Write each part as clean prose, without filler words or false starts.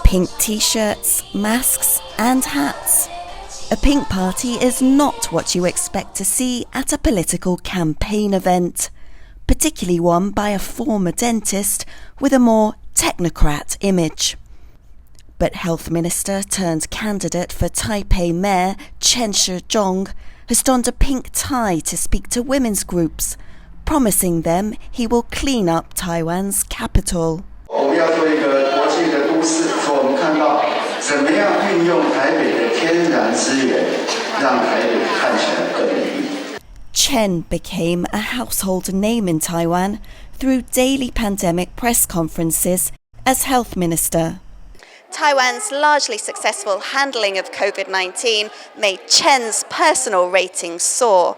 Pink t-shirts, masks and hats. A pink party is not what you expect to see at a political campaign event, particularly one by a former dentist with a more technocrat image. But Health Minister turned candidate for Taipei Mayor Chen Shih-chung has donned a pink tie to speak to women's groups, promising them he will clean up Taiwan's capital. Chen became a household name in Taiwan through daily pandemic press conferences as health minister. Taiwan's largely successful handling of COVID-19 made Chen's personal ratings soar.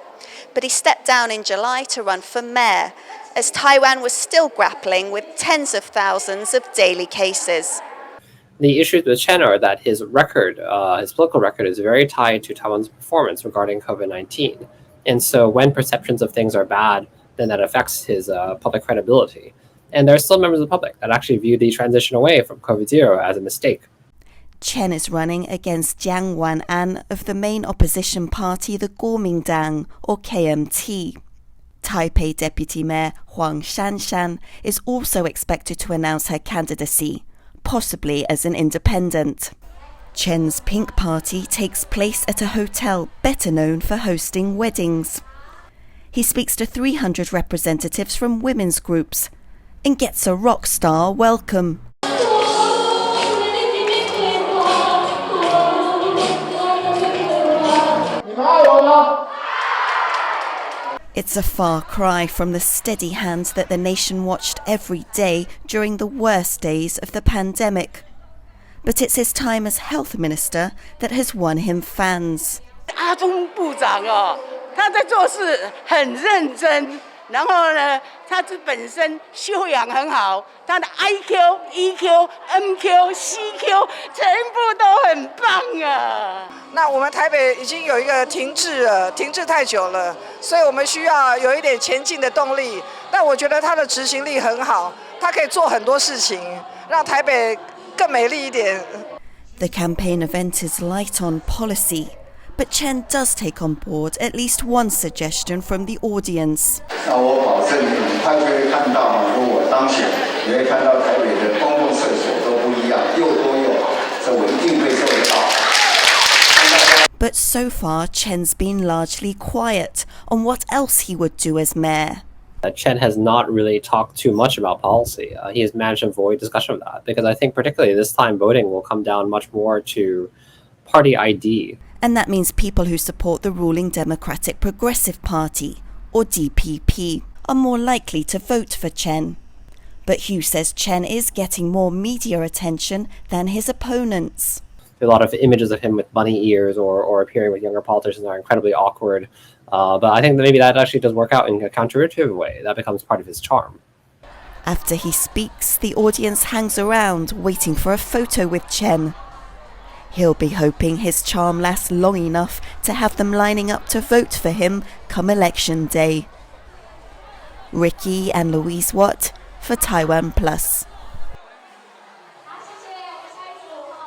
But he stepped down in July to run for mayor, as Taiwan was still grappling with tens of thousands of daily cases. The issues with Chen are that his political record is very tied to Taiwan's performance regarding COVID-19. And so when perceptions of things are bad, then that affects his public credibility. And there are still members of the public that actually view the transition away from COVID-0 as a mistake. Chen is running against Jiang Wan-an of the main opposition party, the Kuomintang, or KMT. Taipei Deputy Mayor Huang Shanshan is also expected to announce her candidacy, possibly as an independent. Chen's Pink Party takes place at a hotel better known for hosting weddings. He speaks to 300 representatives from women's groups and gets a rock star welcome. It's a far cry from the steady hand that the nation watched every day during the worst days of the pandemic. But it's his time as health minister that has won him fans. 阿中部长哦，他在做事很认真，然后呢，他本身修养很好，他的 IQ、EQ、MQ、CQ 全部都很棒啊。那我们台北已经有一个停滞了，停滞太久了，所以我们需要有一点前进的动力。但我觉得他的执行力很好，他可以做很多事情，让台北更美丽一点。The campaign event is light on policy, but Chen does take on board at least one suggestion from the audience. 那我保证你很快就会看到，如果我当选，你会看到台北的公共厕所都不一样，又多又好，这我一定会做得到。 But so far, Chen's been largely quiet on what else he would do as mayor. Chen has not really talked too much about policy. He has managed to avoid discussion of that because I think particularly this time voting will come down much more to party ID. And that means people who support the ruling Democratic Progressive Party, or DPP, are more likely to vote for Chen. But Hugh says Chen is getting more media attention than his opponents. A lot of images of him with bunny ears or appearing with younger politicians are incredibly awkward. But I think that maybe that actually does work out in a counterintuitive way. That becomes part of his charm. After he speaks, the audience hangs around, waiting for a photo with Chen. He'll be hoping his charm lasts long enough to have them lining up to vote for him come election day. Ricky and Louise Watt for TaiwanPlus.